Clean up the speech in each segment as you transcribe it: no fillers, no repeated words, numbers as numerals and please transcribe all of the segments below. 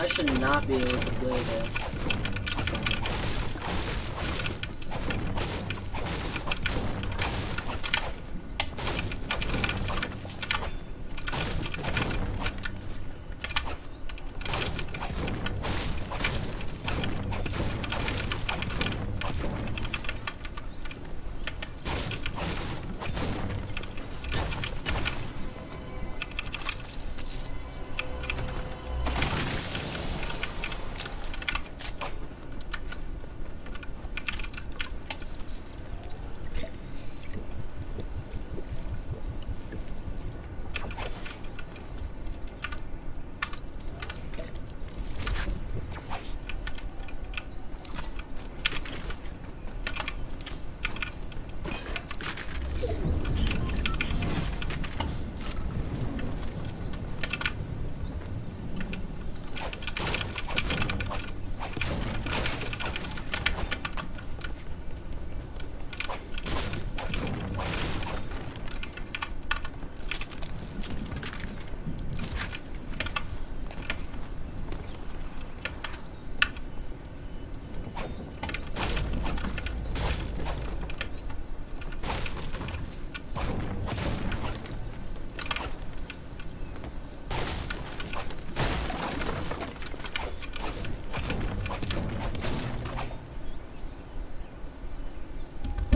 should not be able to play this.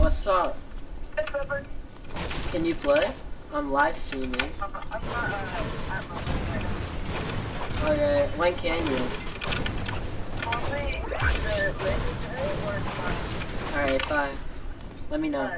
What's up? Can you play? I'm live streaming. Okay, when can you? Alright, bye. Let me know.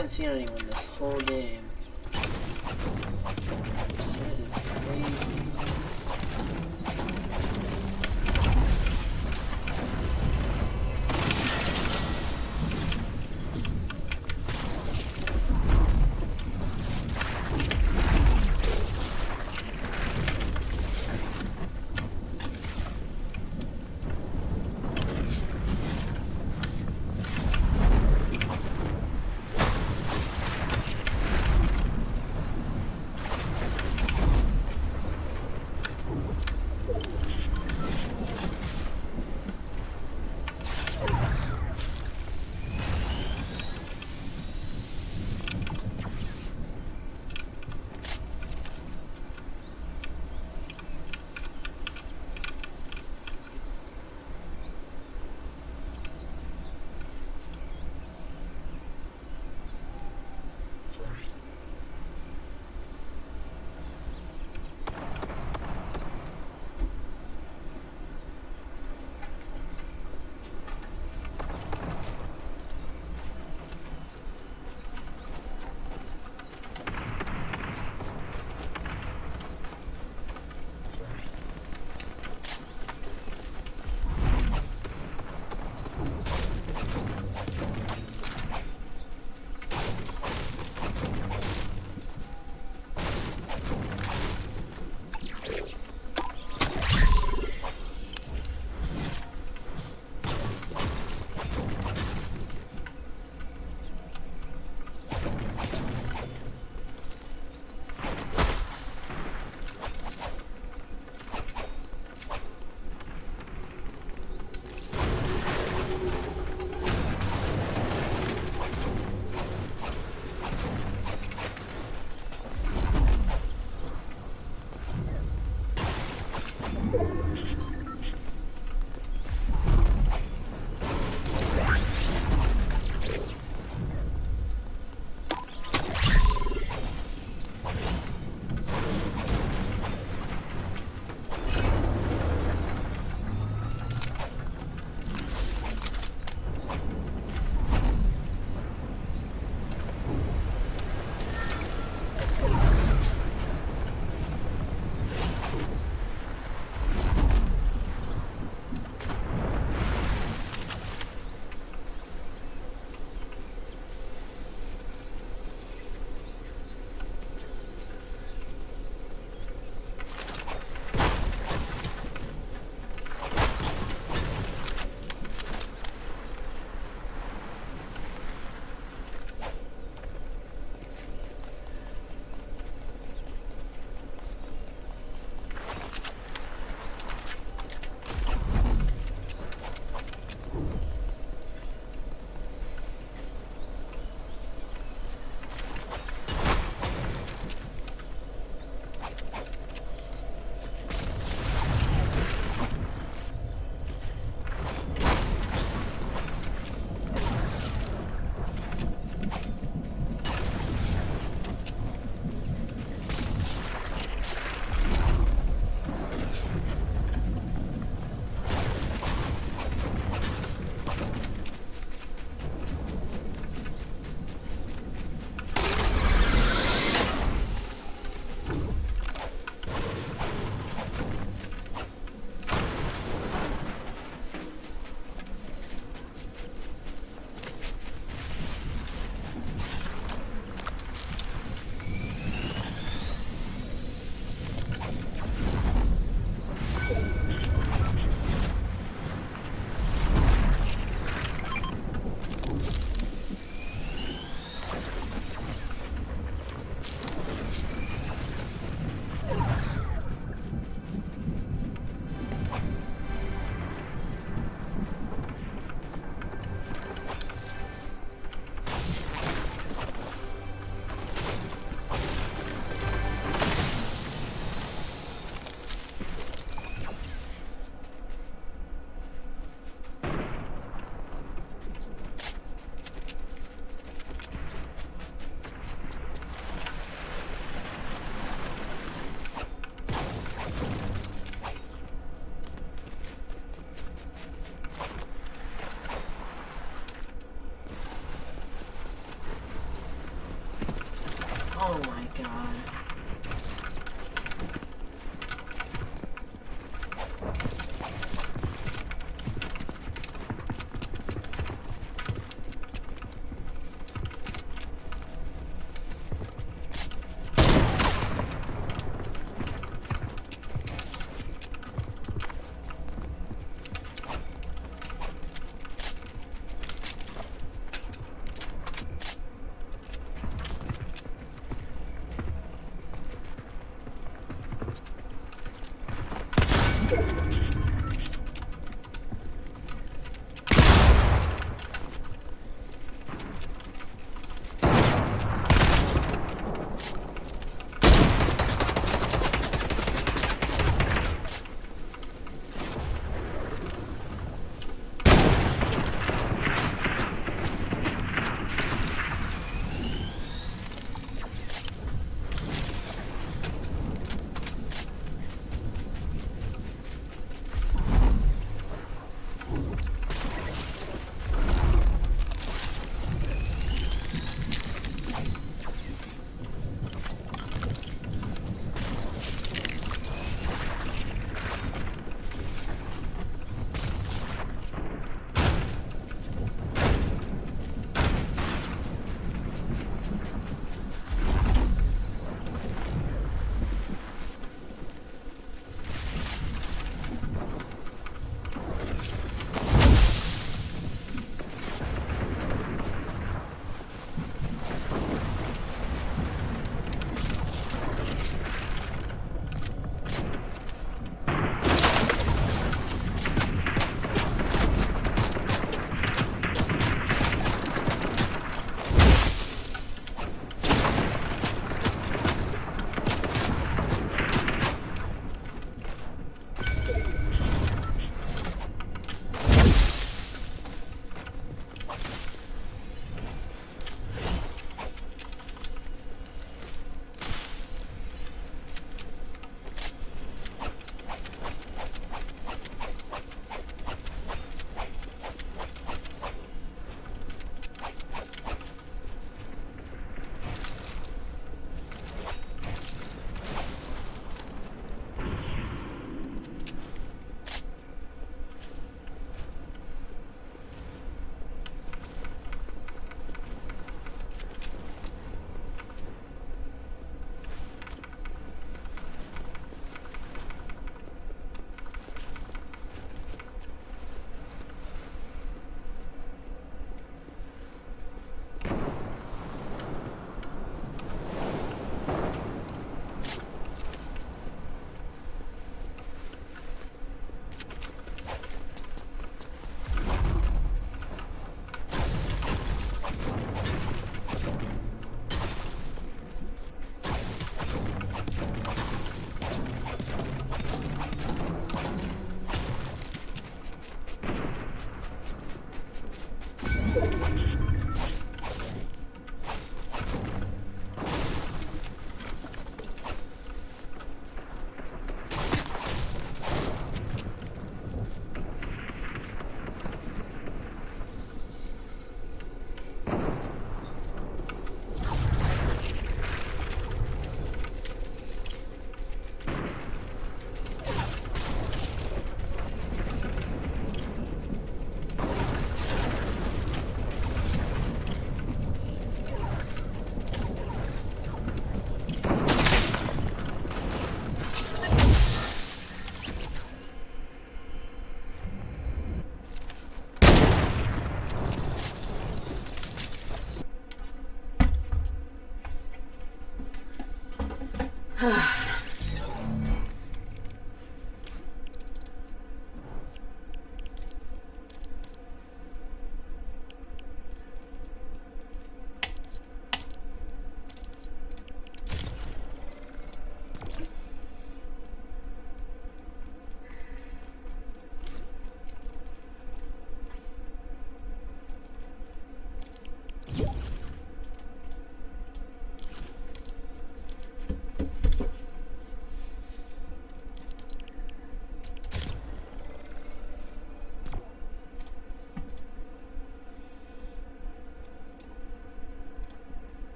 haven't seen anyone this whole game. Shit is crazy. Oh my god.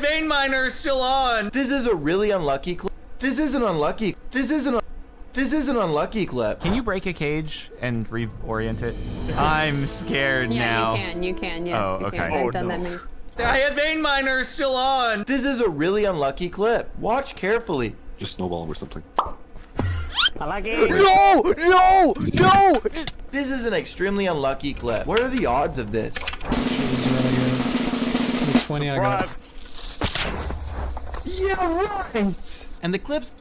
vein miner still on. This is a really unlucky clip. This isn't unlucky. This isn't an unlucky clip. Can you break a cage and reorient it? I'm scared now. Yeah, you can. Yes, Oh, you okay. can. I've done that many. I had vein miner still on. This is a really unlucky clip. Watch carefully. Just snowball him or something. No! No! No! This is an extremely unlucky clip. What are the odds of this? This is really good. The 20 I got. Yeah, right! And the clips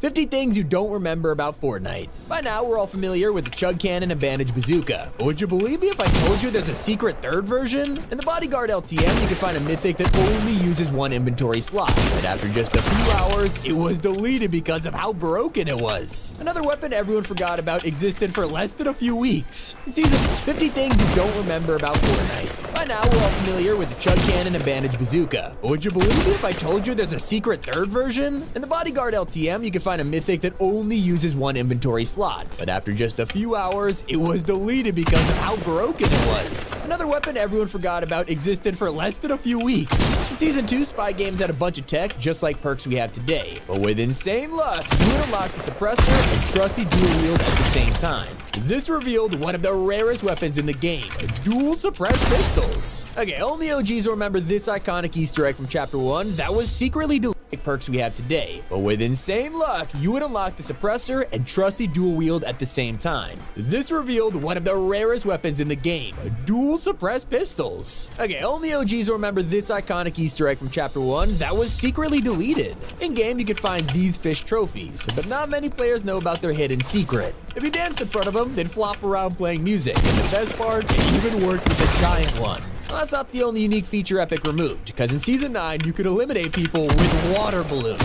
50 things you don't remember about Fortnite. By now, we're all familiar with the Chug Cannon and Bandage Bazooka. But would you believe me if I told you there's a secret third version? In the Bodyguard LTM, you can find a mythic that only uses one inventory slot. But after just a few hours, it was deleted because of how broken it was. Another weapon everyone forgot about existed for less than a few weeks. In season 50 things you don't remember about Fortnite. By now, we're all familiar with the Chug Cannon and Bandage Bazooka. But would you believe me if I told you there's a secret third version? In the Bodyguard LTM, you can find a mythic that only uses one inventory slot, but after just a few hours, it was deleted because of how broken it was. Another weapon everyone forgot about existed for less than a few weeks. In Season 2, Spy Games had a bunch of tech, just like perks we have today, but with insane luck, you would unlock the suppressor and trusty dual wield at the same time. This revealed one of the rarest weapons in the game, dual suppressed pistols. Okay, only OGs will remember this iconic Easter egg from Chapter 1 that was secretly deleted perks we have today, but with insane luck, you would unlock the suppressor and trusty dual wield at the same time. This revealed one of the rarest weapons in the game, dual suppressed pistols. Okay, only OGs will remember this iconic Easter egg from Chapter 1 that was secretly deleted. In game, you can find these fish trophies, but not many players know about their hidden secret. If you danced in front of them, they'd flop around playing music, and the best part, it even worked with the giant one. Well, that's not the only unique feature Epic removed, because in Season 9, you could eliminate people with water balloons.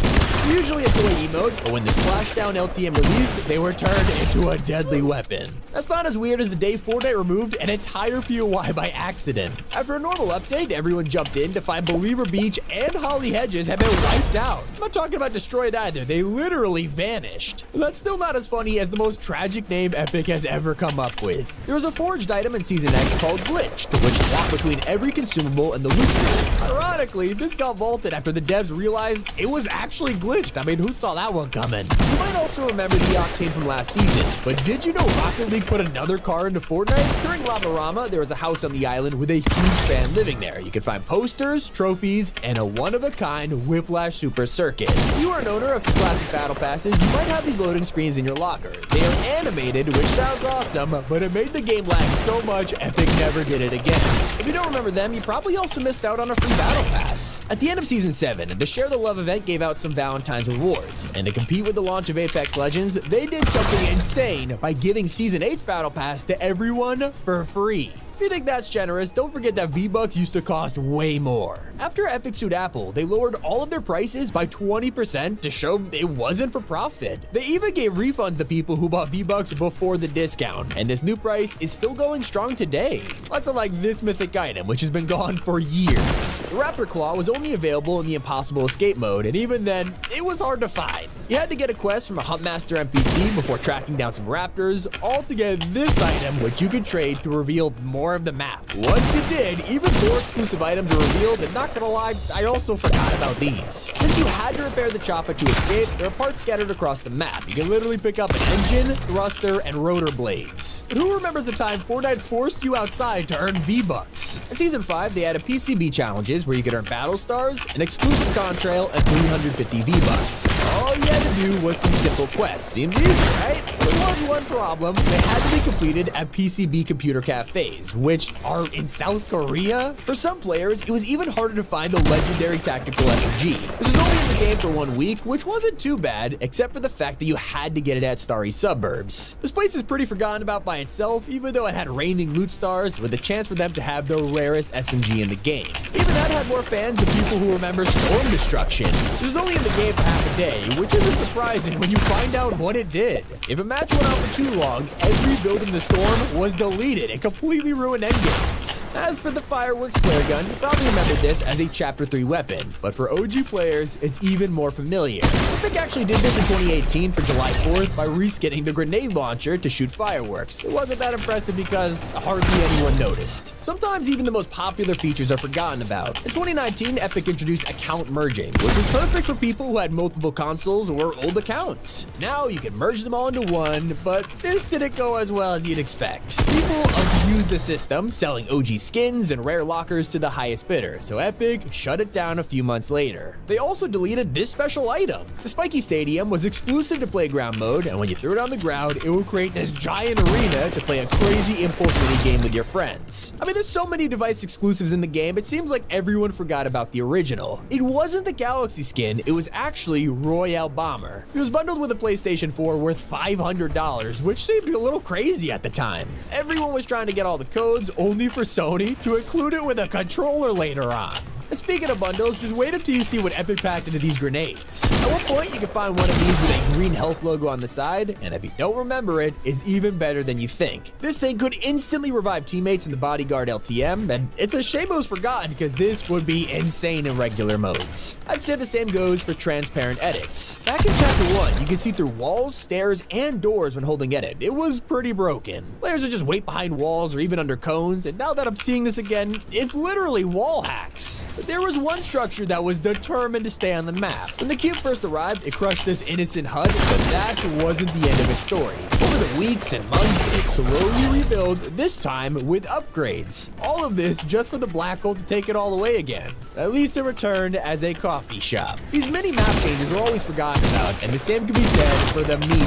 Usually a toy emote, but when the Splashdown LTM released, they were turned into a deadly weapon. That's not as weird as the day Fortnite removed an entire POI by accident. After a normal update, everyone jumped in to find Believer Beach and Holly Hedges had been wiped out. I'm not talking about destroyed either, they literally vanished. But that's still not as funny as the most tragic name Epic has ever come up with. There was a forged item in Season X called Glitched, which swapped between every consumable in the loot crate. Ironically, this got vaulted after the devs realized it was actually glitched. I mean, who saw that one coming? You might also remember the Octane from last season, but did you know Rocket League put another car into Fortnite? During Lava-Rama, there was a house on the island with a huge fan living there. You could find posters, trophies, and a one-of-a-kind Whiplash Super Circuit. If you are an owner of some classic battle passes, you might have these loading screens in your locker. They are animated, which sounds awesome, but it made the game lag so much Epic never did it again. If you don't remember them, you probably also missed out on a free battle pass. At the end of Season 7, the Share the Love event gave out some Valentine's rewards, and to compete with the launch of Apex Legends, they did something insane by giving Season 8's battle pass to everyone for free. If you think that's generous, don't forget that V-Bucks used to cost way more. After Epic sued Apple, they lowered all of their prices by 20% to show it wasn't for profit. They even gave refunds to people who bought V-Bucks before the discount, and this new price is still going strong today. Let's unlike this mythic item, which has been gone for years. The Raptor Claw was only available in the Impossible Escape mode, and even then, it was hard to find. You had to get a quest from a Huntmaster NPC before tracking down some raptors, all to get this item, which you could trade to reveal more of the map. Once you did, even more exclusive items were revealed, and not gonna lie, I also forgot about these. Since you had to repair the chopper to escape, there are parts scattered across the map. You can literally pick up an engine, thruster, and rotor blades. But who remembers the time Fortnite forced you outside to earn V-Bucks? In Season 5, they added PCB challenges where you could earn battle stars, an exclusive contrail, and 350 V-Bucks. All you had to do was some simple quests. Seems easy, right? But there was one problem. They had to be completed at PCB computer cafes, which are in South Korea. For some players, it was even harder to find the legendary tactical SMG. This was only in the game for 1 week, which wasn't too bad, except for the fact that you had to get it at Starry Suburbs. This place is pretty forgotten about by itself, even though it had raining loot stars with a chance for them to have the rarest SMG in the game. Even that had more fans than people who remember Storm Destruction. This was only in the game for half a day, which isn't surprising when you find out what it did. If a match went on for too long, every build in the storm was deleted and completely ruined endgames. As for the fireworks flare gun, you probably remember this as a Chapter 3 weapon, but for OG players, it's even more familiar. Epic actually did this in 2018 for July 4th by reskinning the grenade launcher to shoot fireworks. It wasn't that impressive because hardly anyone noticed. Sometimes even the most popular features are forgotten about. In 2019, Epic introduced account merging, which is perfect for people who had multiple consoles or old accounts. Now you can merge them all into one, but this didn't go as well as you'd expect. People abused the system, selling OG skins and rare lockers to the highest bidder, so Epic shut it down a few months later. They also deleted this special item. The Spiky Stadium was exclusive to Playground mode, and when you threw it on the ground, it would create this giant arena to play a crazy Impulse mini game with your friends. I mean, there's so many device exclusives in the game, it seems like everyone forgot about the original. It wasn't the Galaxy skin, it was actually Royale Bomber. It was bundled with a PlayStation 4 worth $500, which seemed a little crazy at the time. Everyone was trying to get all the codes, only for Sony to include it with a controller later on. And speaking of bundles, just wait until you see what Epic packed into these grenades. At one point, you can find one of these with a green health logo on the side, and if you don't remember it, it's even better than you think. This thing could instantly revive teammates in the Bodyguard LTM, and it's a shame it was forgotten because this would be insane in regular modes. I'd say the same goes for transparent edits. Back in Chapter 1, you could see through walls, stairs, and doors when holding edit. It was pretty broken. Players would just wait behind walls or even under cones, and now that I'm seeing this again, it's literally wall hacks. But there was one structure that was determined to stay on the map. When the cube first arrived, it crushed this innocent HUD, but that wasn't the end of its story. Over the weeks and months, it slowly rebuilt, this time with upgrades. All of this just for the black hole to take it all away again. At least it returned as a coffee shop. These mini map changes are always forgotten about, and the same can be said for the meeting.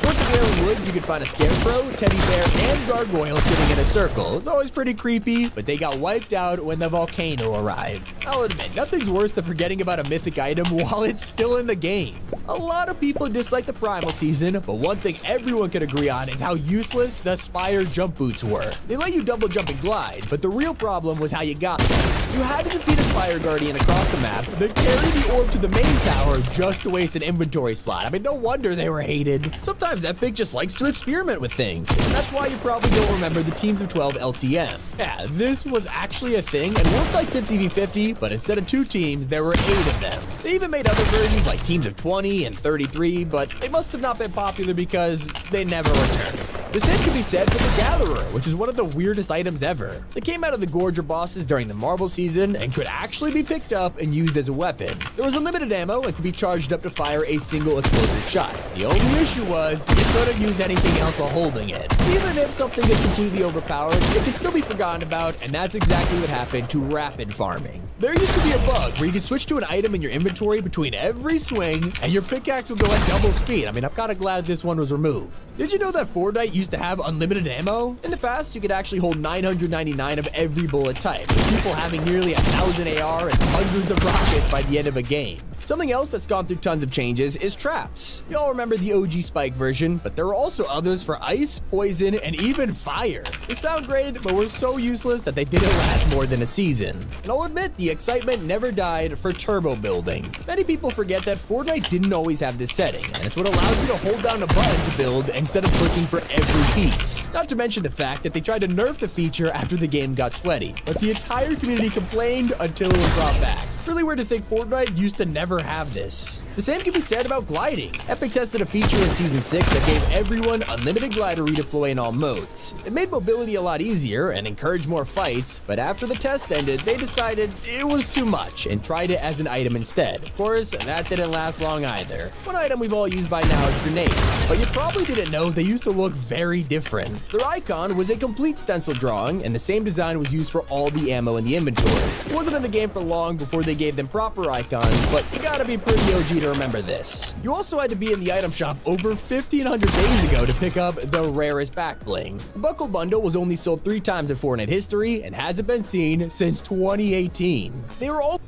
North of Wailing Woods, you can find a scarecrow, teddy bear, and gargoyle sitting in a circle. It's always pretty creepy, but they got wiped out when the volcano arrived. I'll admit, nothing's worse than forgetting about a mythic item while it's still in the game. A lot of people dislike the Primal season, but one thing everyone could agree on is how useless the Spire jump boots were. They let you double jump and glide, but the real problem was how you got them. You had to defeat a Spire Guardian across the map, then carry the orb to the main tower just to waste an inventory slot. I mean, no wonder they were hated. Sometimes Epic just likes to experiment with things, and that's why you probably don't remember the Teams of 12 LTM. Yeah, this was actually a thing and worked like 50v50, but instead of 2 teams, there were 8 of them. They even made other versions like Teams of 20 and 33, but they must have not been popular because they never returned. The same can be said for the Gatherer, which is one of the weirdest items ever. They came out of the Gorger bosses during the Marble season and could actually be picked up and used as a weapon. There was unlimited ammo and could be charged up to fire a single explosive shot. The only issue was you couldn't use anything else while holding it. Even if something is completely overpowered, it can still be forgotten about, and that's exactly what happened to rapid farming. There used to be a bug where you could switch to an item in your inventory between every swing and your pickaxe would go at double speed. I mean, I'm kind of glad this one was removed. Did you know that Fortnite used to have unlimited ammo? In the past, you could actually hold 999 of every bullet type, with people having nearly 1,000 AR and hundreds of rockets by the end of a game. Something else that's gone through tons of changes is traps. Y'all remember the OG Spike version, but there were also others for ice, poison, and even fire. They sound great, but were so useless that they didn't last more than a season. And I'll admit, the excitement never died for turbo building. Many people forget that Fortnite didn't always have this setting, and it's what allows you to hold down a button to build instead of clicking for every piece. Not to mention the fact that they tried to nerf the feature after the game got sweaty, but the entire community complained until it was brought back. It's really weird to think Fortnite used to never have this. The same can be said about gliding. Epic tested a feature in Season 6 that gave everyone unlimited glider redeploy in all modes. It made mobility a lot easier and encouraged more fights, but after the test ended, they decided it was too much and tried it as an item instead. Of course, that didn't last long either. One item we've all used by now is grenades, but you probably didn't know they used to look very different. Their icon was a complete stencil drawing, and the same design was used for all the ammo in the inventory. It wasn't in the game for long before they gave them proper icons, but you gotta be pretty OG to remember this. You also had to be in the item shop over 1,500 days ago to pick up the rarest back bling. The Buckle Bundle was only sold 3 times in Fortnite history and hasn't been seen since 2018. They were all